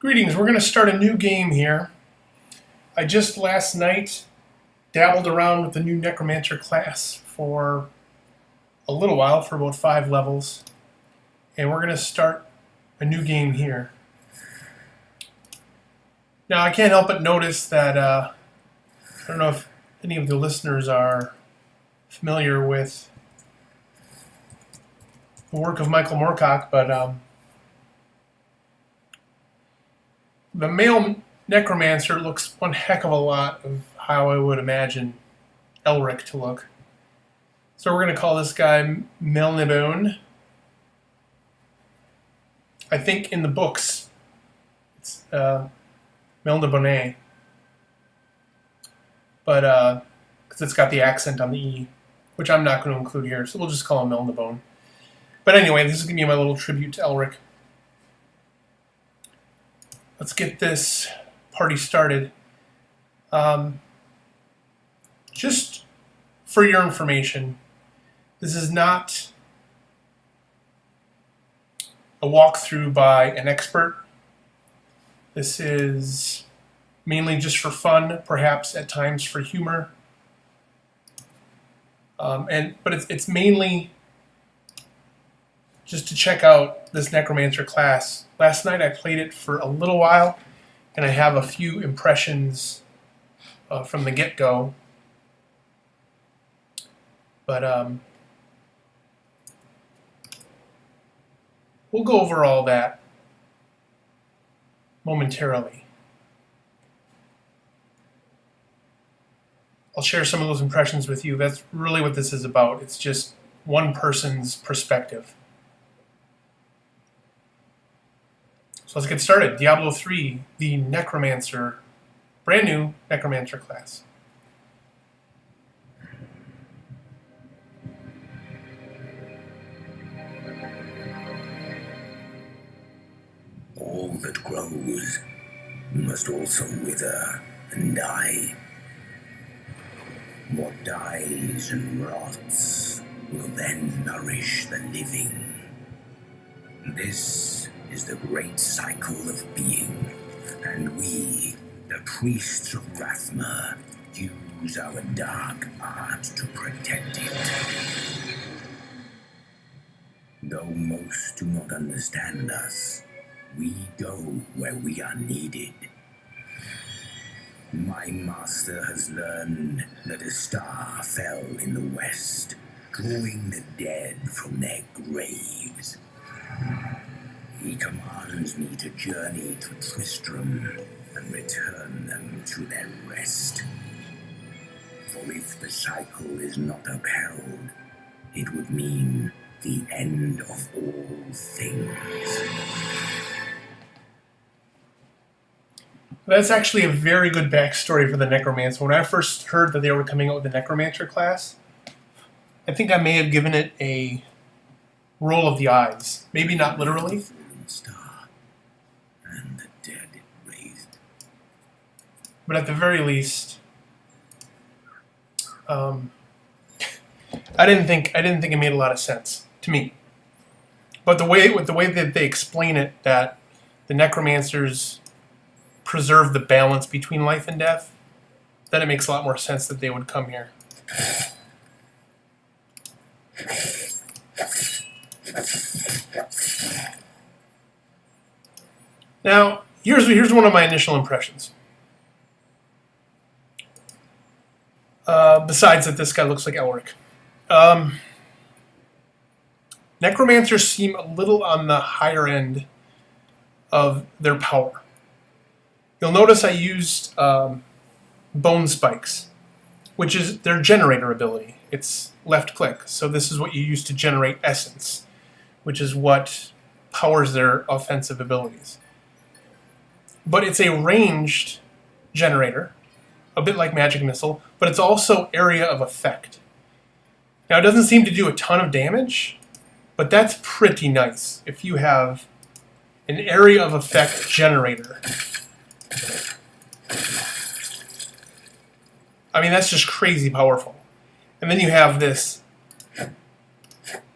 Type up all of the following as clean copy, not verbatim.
Greetings, we're going to start a new game here. I just last night dabbled around with the new Necromancer class for a little while, for about 5 levels. And we're going to start a new game here. Now I can't help but notice that, I don't know if any of the listeners are familiar with the work of Michael Moorcock, but the male Necromancer looks one heck of a lot of how I would imagine Elric to look. So we're going to call this guy Melnibone. I think in the books it's Melnibone, but because it's got the accent on the E, which I'm not going to include here, so we'll just call him Melnibone. But anyway, this is going to be my little tribute to Elric. Let's get this party started. Just for your information, this is not a walkthrough by an expert. This is mainly just for fun, perhaps at times for humor. But it's mainly just to check out this Necromancer class. Last night I played it for a little while, and I have a few impressions from the get-go. But we'll go over all that momentarily. I'll share some of those impressions with you. That's really what this is about. It's just one person's perspective. So let's get started. Diablo 3, the Necromancer, brand new Necromancer class. All that grows must also wither and die. What dies and rots will then nourish the living. This is the great cycle of being, and we, the priests of Rathma, use our dark art to protect it. Though most do not understand us, we go where we are needed. My master has learned that a star fell in the west, drawing the dead from their graves. He commands me to journey to Tristram and return them to their rest. For if the cycle is not upheld, it would mean the end of all things. That's actually a very good backstory for the Necromancer. When I first heard that they were coming out with the Necromancer class, I think I may have given it a roll of the eyes. Maybe not literally. Star and the dead it raised. But at the very least, I didn't think it made a lot of sense to me. But the way that they explain it, that the Necromancers preserve the balance between life and death, then it makes a lot more sense that they would come here. Now, here's one of my initial impressions. Besides that this guy looks like Elric. Necromancers seem a little on the higher end of their power. You'll notice I used bone spikes, which is their generator ability. It's left click, so this is what you use to generate essence, which is what powers their offensive abilities. But it's a ranged generator, a bit like Magic Missile, but it's also area of effect. Now, it doesn't seem to do a ton of damage, but that's pretty nice if you have an area of effect generator. I mean, that's just crazy powerful. And then you have this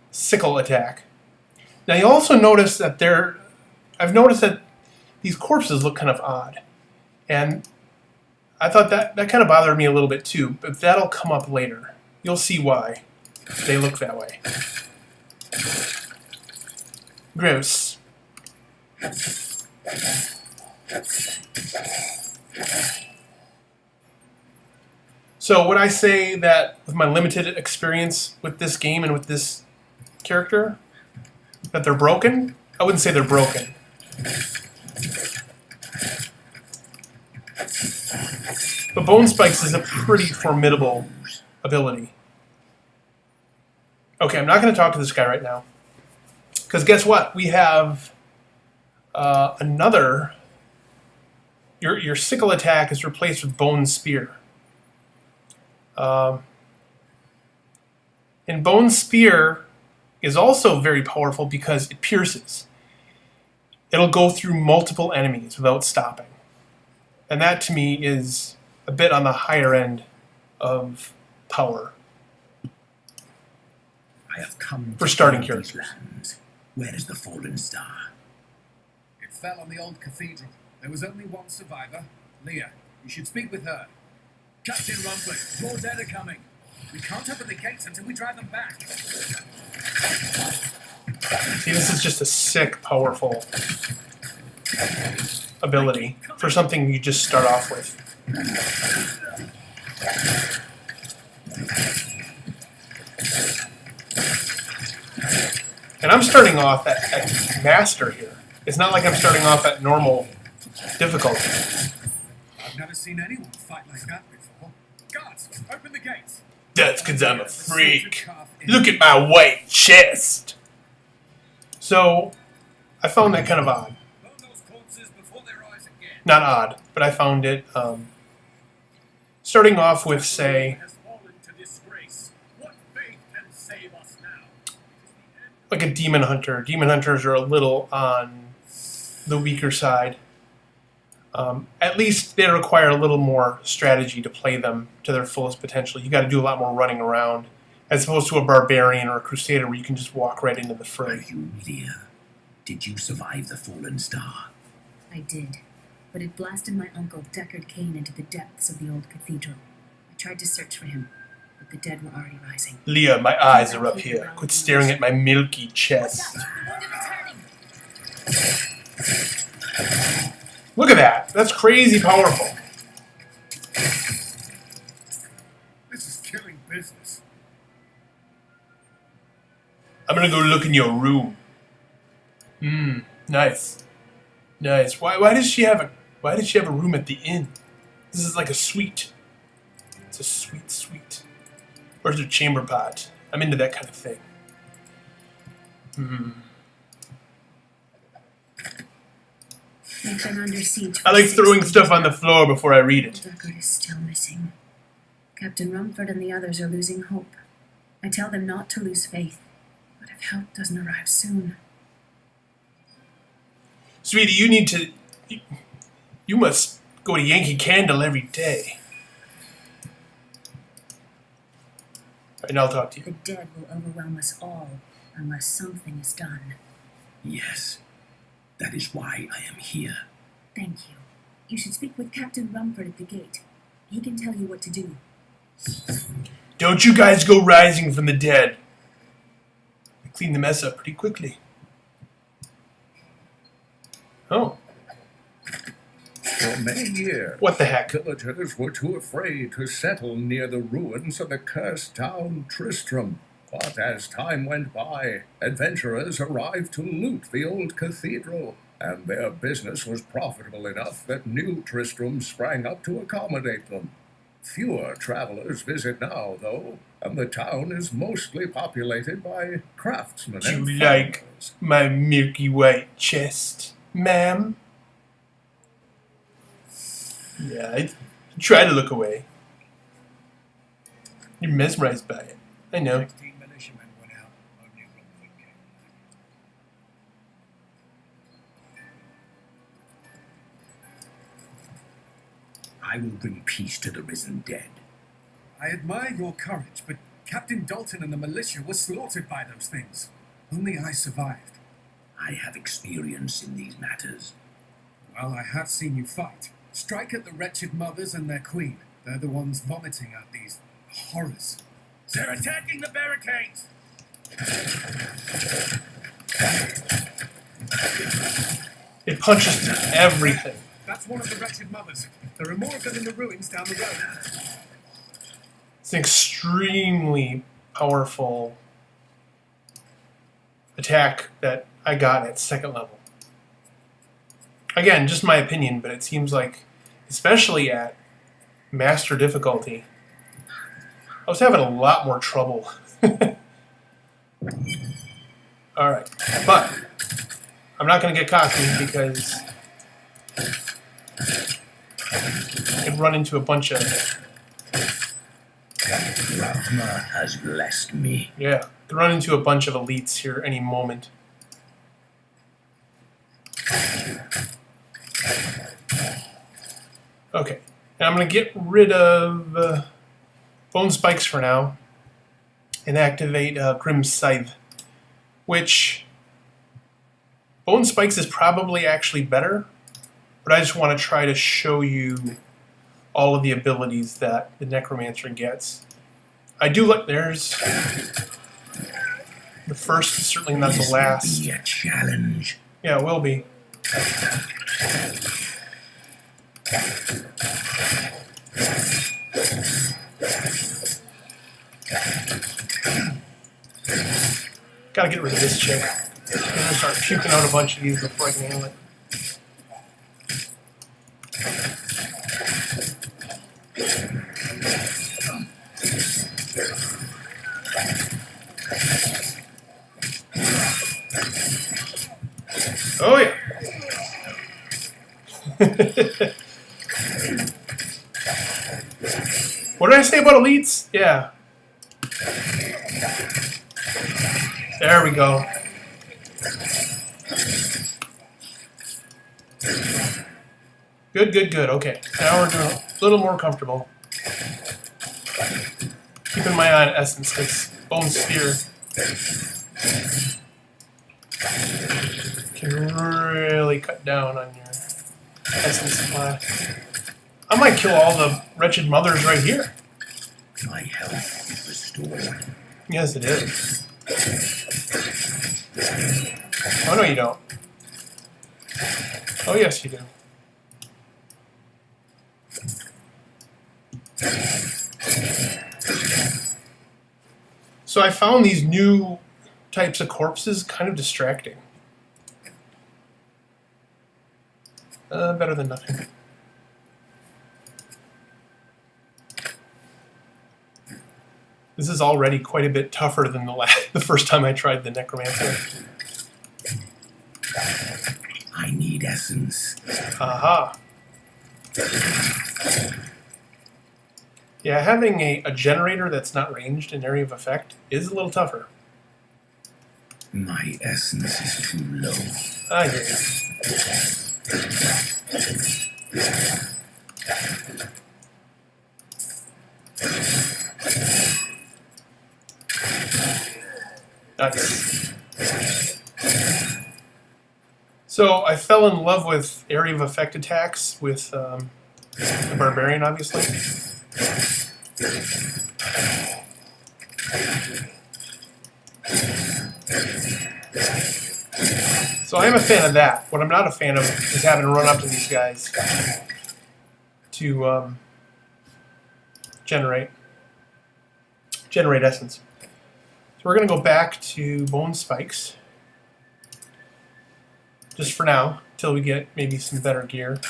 sickle attack. Now, you also notice that I've noticed that these corpses look kind of odd. And I thought that kind of bothered me a little bit too, but that'll come up later. You'll see why they look that way. Gross. So would I say that with my limited experience with this game and with this character, that they're broken? I wouldn't say they're broken. But Bone Spikes is a pretty formidable ability. Okay, I'm not going to talk to this guy right now. Because guess what? We have another... Your sickle attack is replaced with Bone Spear. And Bone Spear is also very powerful because it pierces. It'll go through multiple enemies without stopping. And that, to me, is a bit on the higher end of power. I have come for starting these characters. lands. Where is the fallen star? It fell on the old cathedral. There was only one survivor, Leah. You should speak with her. Captain Rumford, more dead are coming. We can't open the gates until we drive them back. See, this is just a sick, powerful ability for something you just start off with. And I'm starting off at Master here. It's not like I'm starting off at normal difficulty. I've never seen anyone fight like that before. Guards, open the gates. That's because I'm a freak. Look at my white chest. So, I found that kind of odd. Burn those corpses before they rise again. Not odd, but I found it starting off with, say, Has fallen to disgrace. What faith can save us now? like a demon hunter. Demon hunters are a little on the weaker side. At least they require a little more strategy to play them to their fullest potential. You got to do a lot more running around, as opposed to a barbarian or a crusader where you can just walk right into the Are fray. you Leah? Did you survive the fallen star? I did, but it blasted my uncle Deckard Cain into the depths of the old cathedral. I tried to search for him, but the dead were already rising. Leah, my eyes are up here. Quit staring at my milky chest. Look at that. That's crazy powerful. This is killing business. I'm gonna go look in your room. Nice. Nice. Why does she have a room at the inn? This is like a suite. It's a sweet. Where's her chamber pot? I'm into that kind of thing. They've been under siege. I like throwing stuff on the floor before I read it. Deckard is still missing. Captain Rumford and the others are losing hope. I tell them not to lose faith, but if help doesn't arrive soon, Sweetie, you must go to Yankee Candle every day. Right, now I'll talk to you. the dead will overwhelm us all unless something is done. Yes. That is why I am here. Thank you. You should speak with Captain Rumford at the gate. He can tell you what to do. Don't you guys go rising from the dead. I cleaned the mess up pretty quickly. Oh, For many years, what the heck? villagers were too afraid to settle near the ruins of the cursed town Tristram. But as time went by, adventurers arrived to loot the old cathedral, and their business was profitable enough that new Tristram sprang up to accommodate them. Fewer travelers visit now, though, and the town is mostly populated by craftsmen Do and you like farmers. my milky white chest, ma'am? Yeah, I try to look away. You're mesmerized by it. I know. 16 militiamen went out. Only Rumford came back. I will bring peace to the risen dead. I admire your courage, but Captain Dalton and the militia were slaughtered by those things. Only I survived. I have experience in these matters. Well, I have seen you fight. Strike at the wretched mothers and their queen. They're the ones vomiting out these horrors. They're attacking the barricades! It punches through everything. That's one of the wretched mothers. There are more of them in the ruins down the road. It's an extremely powerful attack that I got at second level. Again, just my opinion, but it seems like, especially at master difficulty, I was having a lot more trouble. Alright, but I'm not going to get cocky because I could run into a bunch of... Rahma has blessed me. Yeah, could run into a bunch of elites here any moment. Okay, now I'm going to get rid of Bone Spikes for now and activate Grim Scythe, which Bone Spikes is probably actually better, but I just want to try to show you all of the abilities that the Necromancer gets. I do like, there's the first, certainly not the last. This will be a challenge. Yeah, it will be. Gotta get rid of this chick. I'm gonna start puking out a bunch of these before I can handle it. Oh yeah. What did I say about elites? Yeah. There we go. Good, good, good. Okay. Now we're doing a little more comfortable. Keeping my eye on essence, because Bone Spear can really cut down on your essence supply. I might kill all the wretched mothers right here. My health is restored. Yes, it is. Oh, no, you don't. Oh, yes, you do. So I found these new types of corpses kind of distracting. Better than nothing. This is already quite a bit tougher than the first time I tried the Necromancer. I need essence. Aha. Yeah, having a generator that's not ranged in area of effect is a little tougher. My essence is too low. I hear you. Nice. So I fell in love with area of effect attacks with the Barbarian, obviously. So I am a fan of that. What I'm not a fan of is having to run up to these guys to generate essence. So we're going to go back to Bone Spikes, just for now, till we get maybe some better gear.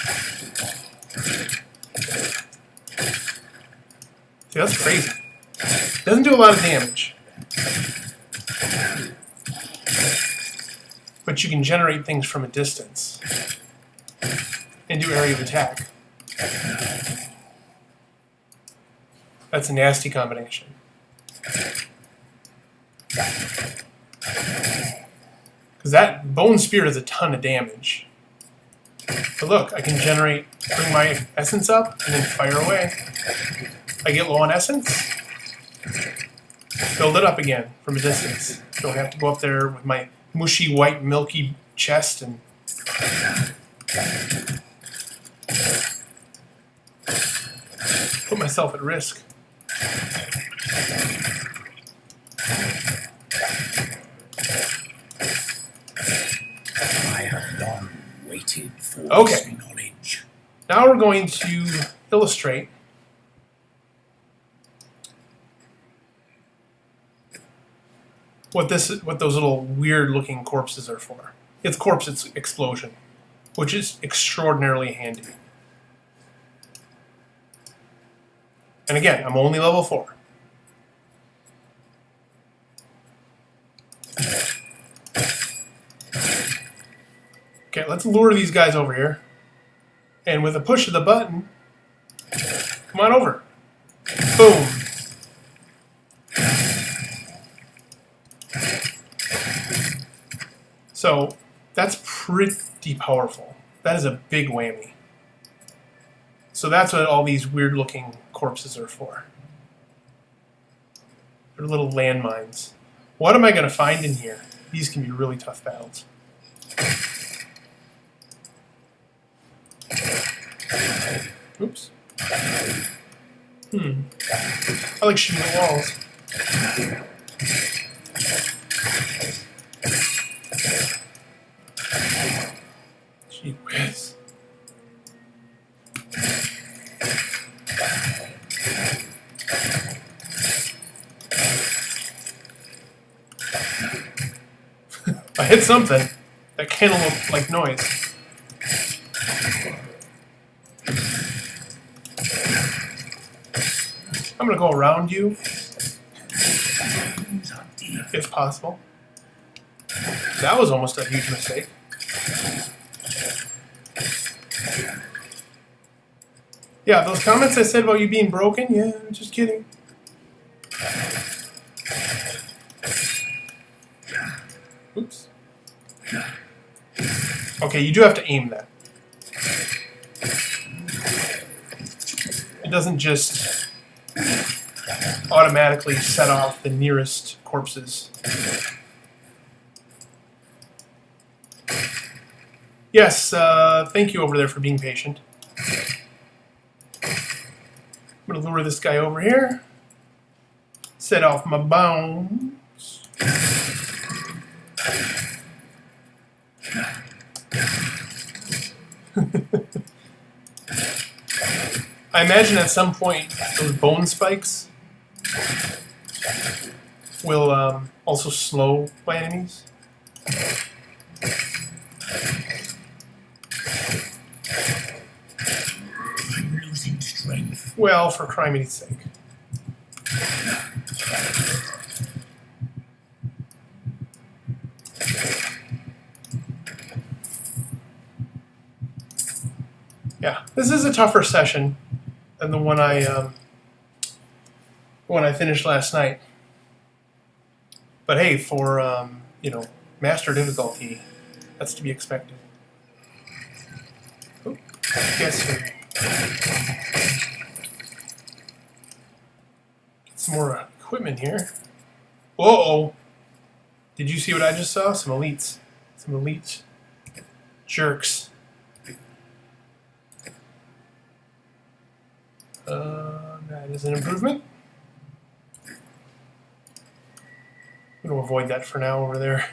See, that's crazy. Doesn't do a lot of damage, but you can generate things from a distance and do area of attack. That's a nasty combination. Because that Bone Spear does a ton of damage. But look, I can bring my essence up, and then fire away. I get low on essence, build it up again from a distance. Don't have to go up there with my mushy, white, milky chest and Put myself at risk. I have long waited for Okay. this knowledge. Now we're going to illustrate what those little weird looking corpses are for. It's corpse explosion, which is extraordinarily handy. And again, I'm only level 4. Okay, let's lure these guys over here. And with a push of the button, come on over. Boom. So that's pretty powerful. That is a big whammy. So that's what all these weird looking corpses are for. They're little landmines. What am I going to find in here? These can be really tough battles. Oops. I like shooting at walls. Gee whiz. I hit something. That candle looked like noise. I'm gonna go around you, if possible. That was almost a huge mistake. Yeah, those comments I said about you being broken, yeah, just kidding. Oops. Okay, you do have to aim that. It doesn't just automatically set off the nearest corpses. Yes, thank you over there for being patient. I'm going to lure this guy over here. Set off my bones. I imagine at some point those bone spikes will also slow my enemies. I'm losing strength. Well, for crimeity's sake. Yeah, this is a tougher session than the one I finished last night. But hey, for master difficulty, that's to be expected. Oh, guess who? Get some more equipment here. Whoa! Did you see what I just saw? Some elites. Some elite jerks. That is an improvement. I'm going to avoid that for now over there.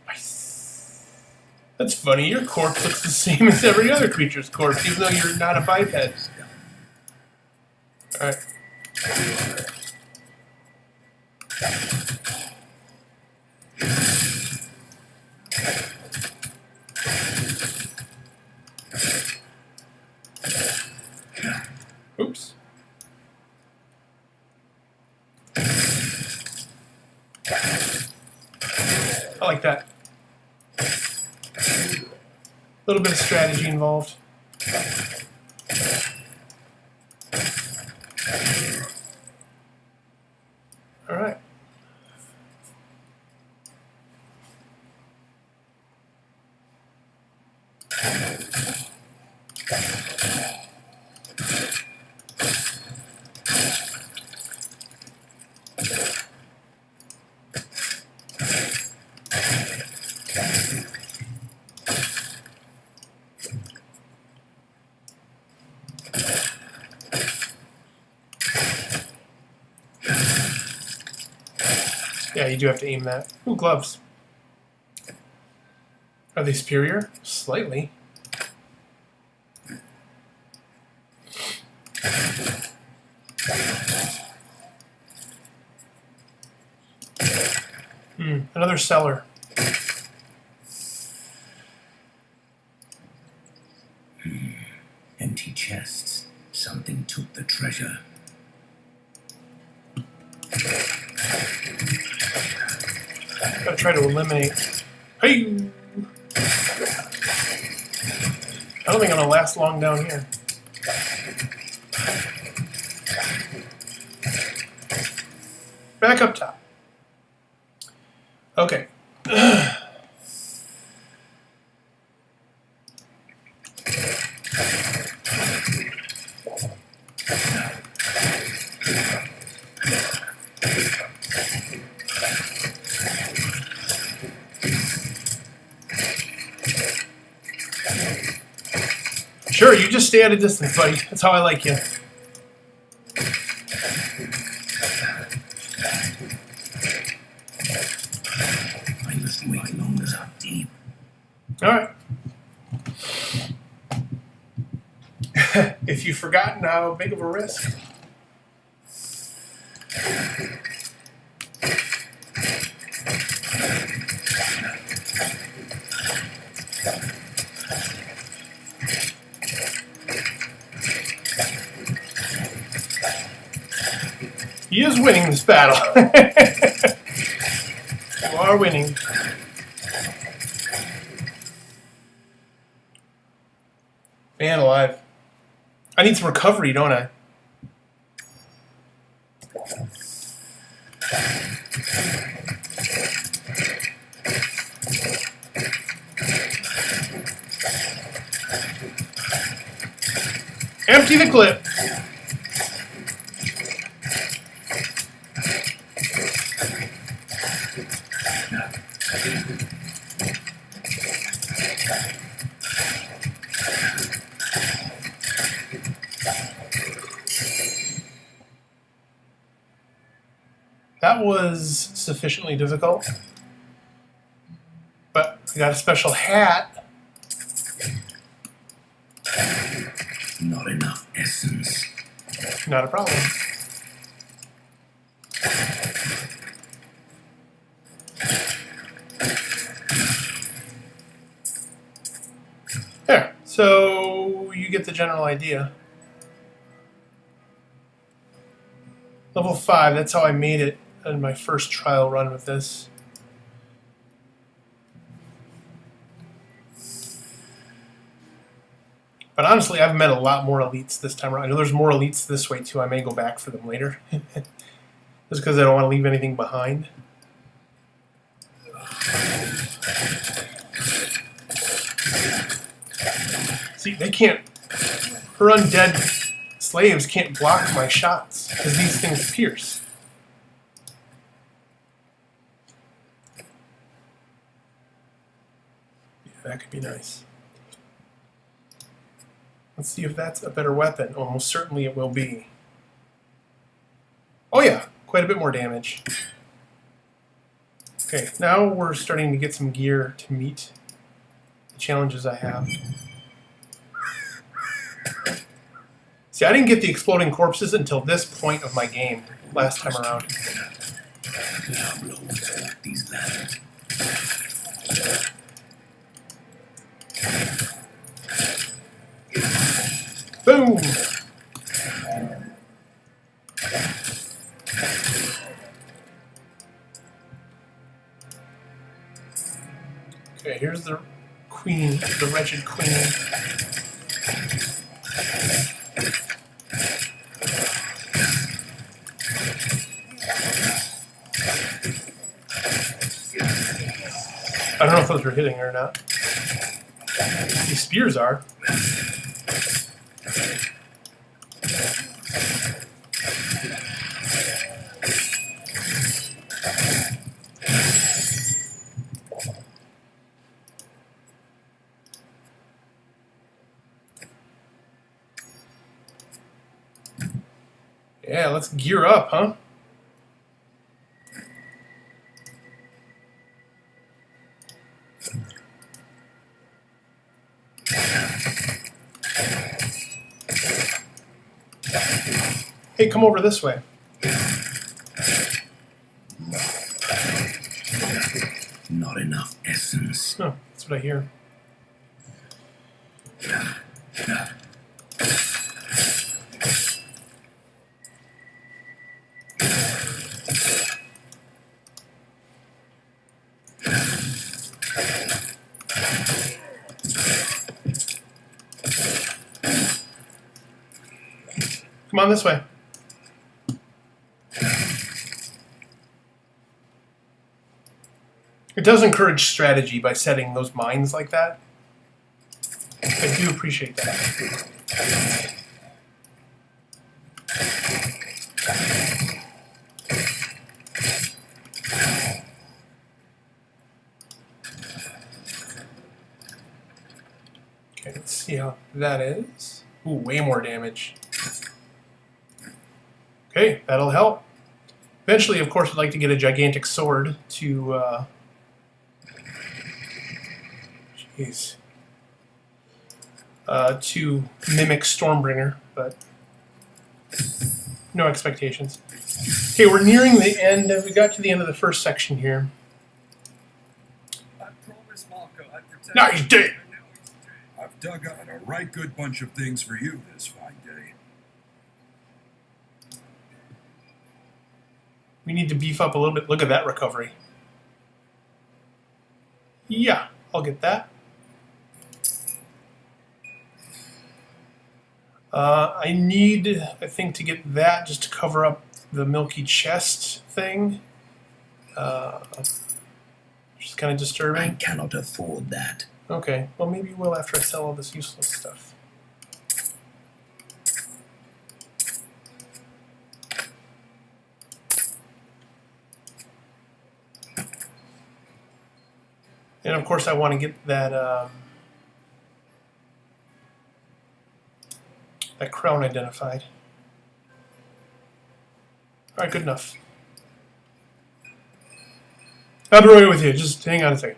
Nice. That's funny. Your corpse looks the same as every other creature's corpse, even though you're not a biped. Alright. Oops. I like that. A little bit of strategy involved. All right. Yeah, you do have to aim that. Ooh, gloves. Are they superior? Slightly. Another cellar. Empty chests. Something took the treasure. Gotta try to eliminate. Hey! I don't think I'm gonna last long down here. Back up top. Okay. Sure, you just stay at a distance, buddy. That's how I like you. I must wait longer up deep. Alright. If you've forgotten how big of a risk. He is winning this battle. You are winning. Man alive. I need some recovery, don't I? Empty the clip. That was sufficiently difficult. But I got a special hat. Not enough essence. Not a problem. There. So you get the general idea. Level 5, that's how I made it in my first trial run with this. But honestly, I've met a lot more elites this time around. I know there's more elites this way too. I may go back for them later. Just because I don't want to leave anything behind. See, they can't... Her undead slaves can't block my shots because these things pierce. Yeah, that could be nice. Let's see if that's a better weapon. Almost certainly it will be. Oh yeah, quite a bit more damage. Okay, now we're starting to get some gear to meet the challenges I have. See, I didn't get the exploding corpses until this point of my game last time around. Diablo walked these lands. Boom! Okay, here's the queen, the wretched queen. I don't know if those were hitting or not. These spears are. Yeah, let's gear up, huh? Hey, come over this way. Not enough essence. Oh, that's what I hear. Come on this way. It does encourage strategy by setting those mines like that. I do appreciate that. Okay, let's see how that is. Ooh, way more damage. Okay, that'll help. Eventually, of course, I'd like to get a gigantic sword to, to mimic Stormbringer, but no expectations. Okay, we're nearing the end. We got to the end of the first section here. I promise, Marco, I'd protect Now he's dead. I've dug out a right good bunch of things for you this fine day. We need to beef up a little bit. Look at that recovery. Yeah, I'll get that. I need, I think, to get that just to cover up the milky chest thing. Which is kind of I disturbing. cannot afford that. Okay, well maybe we'll after I sell all this useless stuff. And of course I want to get that that crown identified. Alright, good enough. I'll be right with you, just hang on a second.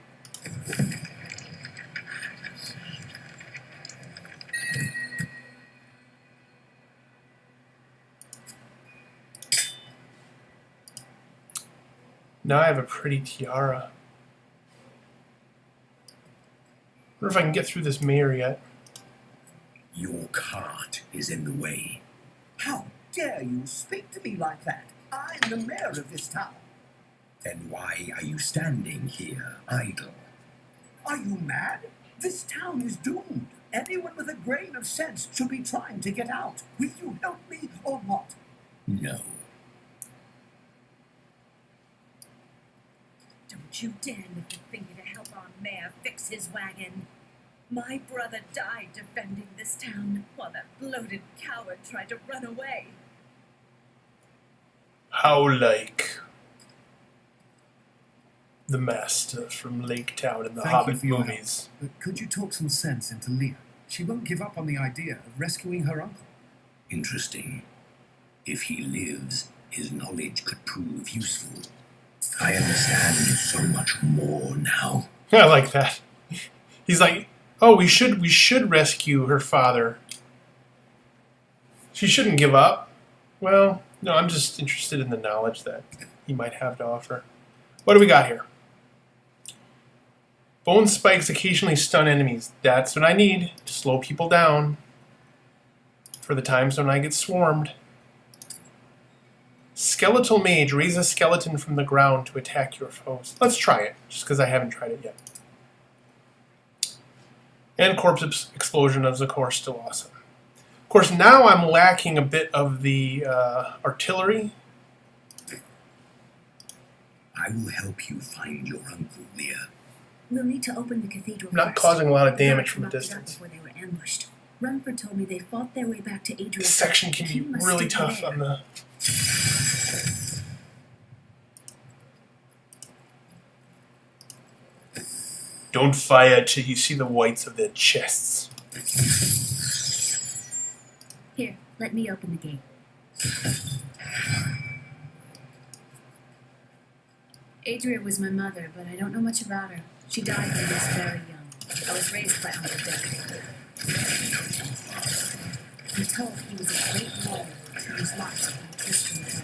Now I have a pretty tiara. I wonder if I can get through this mayor yet. Your cart is in the way. How dare you speak to me like that? I'm the mayor of this town. Then why are you standing here idle? Are you mad? This town is doomed. Anyone with a grain of sense should be trying to get out. Will you help me or what? No. Don't you dare lift a finger to help our mayor fix his wagon. My brother died defending this town while that bloated coward tried to run away. How like the master from Lake Town in the Thank you Hobbit for your movies. help. But could you talk some sense into Leah? She won't give up on the idea of rescuing her uncle. Interesting. If he lives, his knowledge could prove useful. I understand so much more now. I like that. He's like, oh, we should rescue her father. She shouldn't give up. Well, no, I'm just interested in the knowledge that he might have to offer. What do we got here? Bone spikes occasionally stun enemies. That's what I need to slow people down for the times when I get swarmed. Skeletal mage, raise a skeleton from the ground to attack your foes. Let's try it, just because I haven't tried it yet. And corpse explosion is, of course, still awesome. Of course, now I'm lacking a bit of the artillery. I will help you find your uncle, Leah. We'll need to open the cathedral I'm not first. causing a lot of damage Guards from a locked it up distance. before they were ambushed. Rumford told me they fought their way back to Adrian. This section can be really tough on the... Don't fire till you see the whites of their chests. Here, let me open the gate. Adria was my mother, but I don't know much about her. She died when I was very young. I was raised by Uncle Dick. I'm told he was a great warrior who was locked in Tristram's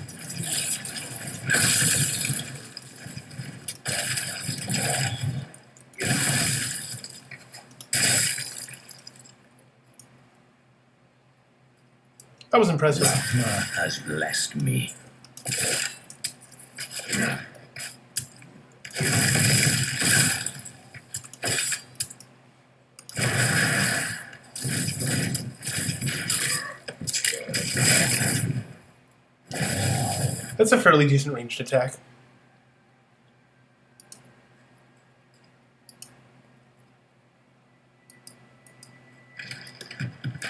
That was impressive. Rahma has blessed me. That's a fairly decent ranged attack.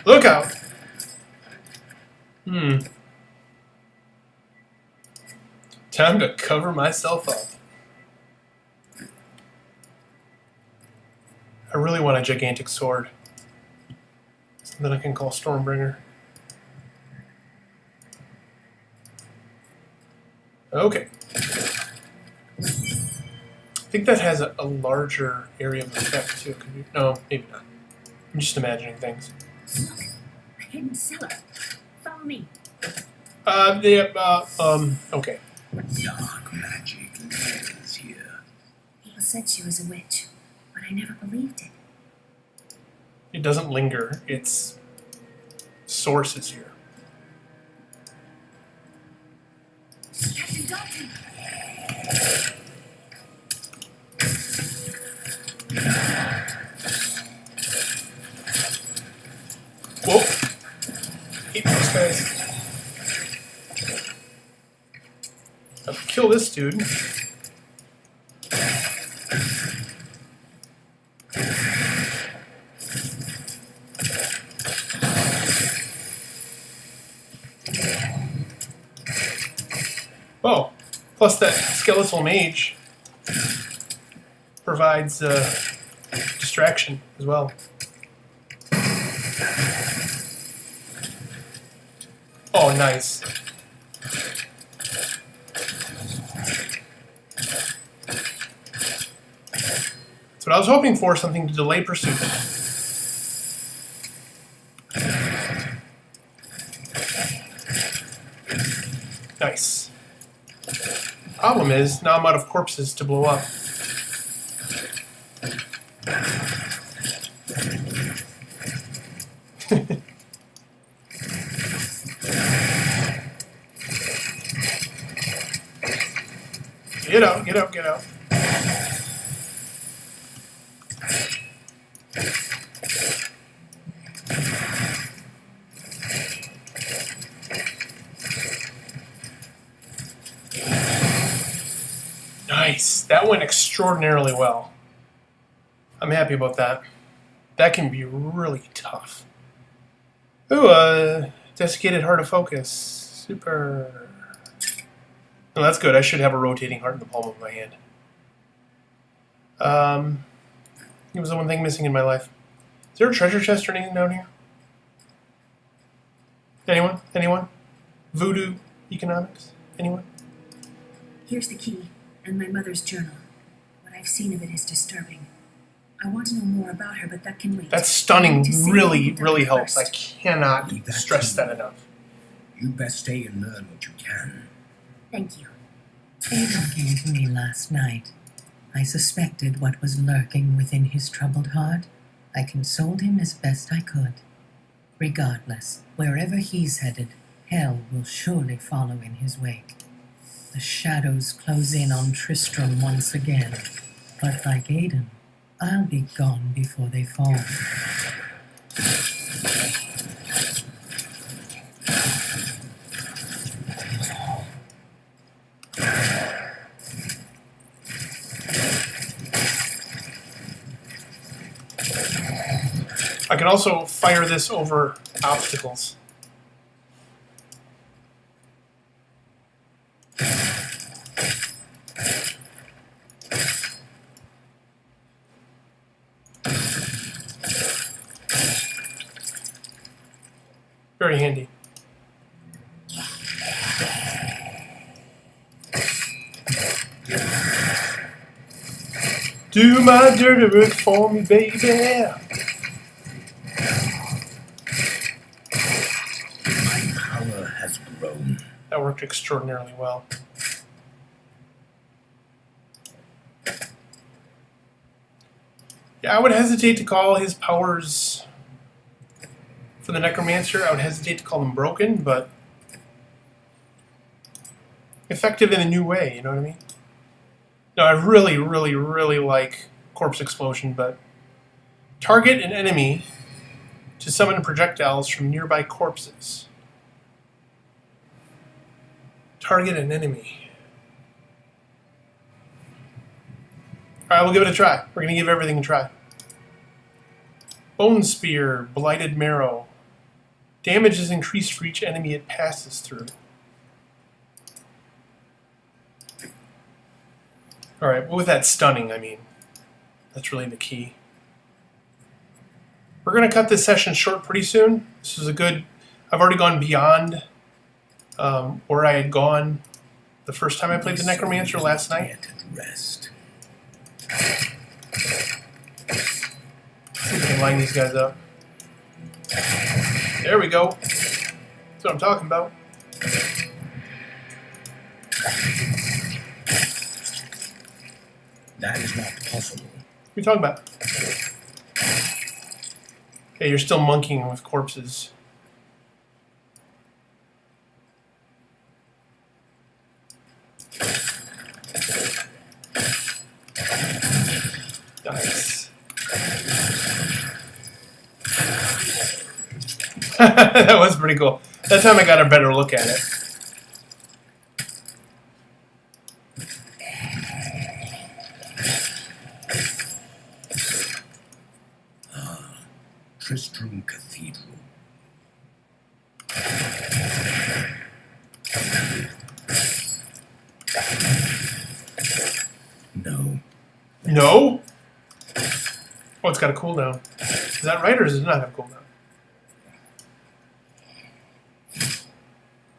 Look out! Time to cover myself up. I really want a gigantic sword. Something I can call Stormbringer. Okay. I think that has a larger area of effect too. Could be, no, maybe not. I'm just imagining things. Look, a hidden cellar. Follow me. Okay. Dark magic lives here. People said she was a witch, but I never believed it. It doesn't linger. Its source is here. Captain Dalton! Whoa! Hate those guys. I'll kill this dude. Oh, plus that skeletal mage provides distraction as well. Oh, nice. That's what I was hoping for, something to delay pursuit. Nice. Problem is, now I'm out of corpses to blow up. Get out, get out, get out. Nice. That went extraordinarily well. I'm happy about that. That can be really tough. Ooh, desiccated heart of focus. Super. No, that's good. I should have a rotating heart in the palm of my hand. It was the one thing missing in my life. Is there a treasure chest or anything down here? Anyone? Anyone? Voodoo economics? Anyone? Here's the key, and my mother's journal. What I've seen of it is disturbing. I want to know more about her, but that can wait. That stunning To see really, what really done helps. I first. cannot stress that enough. You best stay and learn what you can. Thank you. Aiden came to me last night. I suspected what was lurking within his troubled heart. I consoled him as best I could. Regardless, wherever he's headed, hell will surely follow in his wake. The shadows close in on Tristram once again, but like Aiden, I'll be gone before they fall. I can also fire this over obstacles. Very handy. Do my dirty work for me, baby. My power has grown. That worked extraordinarily well. Yeah, I would hesitate to call his powers for the Necromancer. I would hesitate to call them broken, but effective in a new way, you know what I mean? No, I really, really, really like Corpse Explosion, but target an enemy to summon projectiles from nearby corpses. Target an enemy. Alright, we'll give it a try. We're going to give everything a try. Bone Spear, Blighted Marrow. Damage is increased for each enemy it passes through. Alright, but with that stunning, I mean, that's really the key. We're going to cut this session short pretty soon. This is a good... I've already gone beyond where I had gone the first time I played the Necromancer last night. Rest. See if I can line these guys up. There we go. That's what I'm talking about. That is not possible. What are you talking about? Okay, you're still monkeying with corpses. Nice. That was pretty cool. That time I got a better look at it. Tristram Cathedral. No. No? Oh, it's got a cooldown. Is that right, or does it not have a cooldown?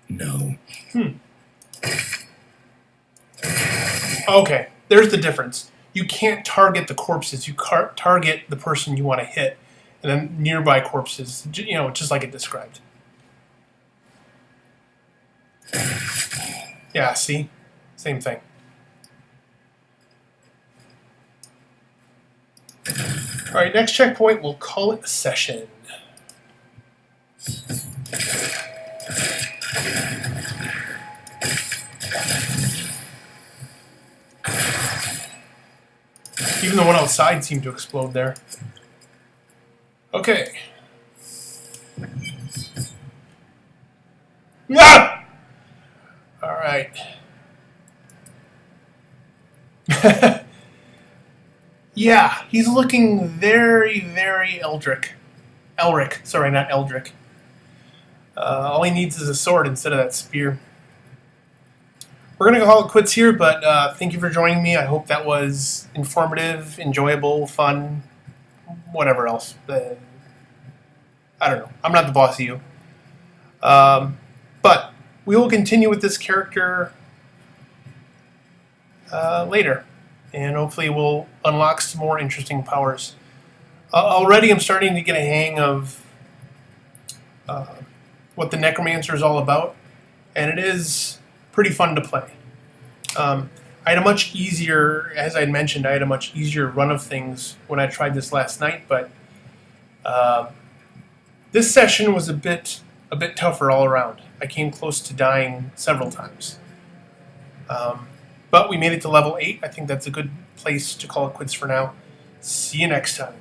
No. Okay, there's the difference. You can't target the corpses. You target the person you want to hit, and then nearby corpses, you know, just like it described. Yeah, see? Same thing. Alright, next checkpoint, we'll call it a session. Even the one outside seemed to explode there. Okay. Ah! Alright. Yeah, he's looking very, very Elric. Sorry, not Eldrick. All he needs is a sword instead of that spear. We're going to call it quits here, but thank you for joining me. I hope that was informative, enjoyable, fun, whatever else. I don't know. I'm not the boss of you. But we will continue with this character later. And hopefully we'll unlock some more interesting powers. Already I'm starting to get a hang of what the Necromancer is all about. And it is pretty fun to play. I had a much easier, as I mentioned, I had a much easier run of things when I tried this last night, but this session was a bit tougher all around. I came close to dying several times. But we made it to level 8. I think that's a good place to call it quits for now. See you next time.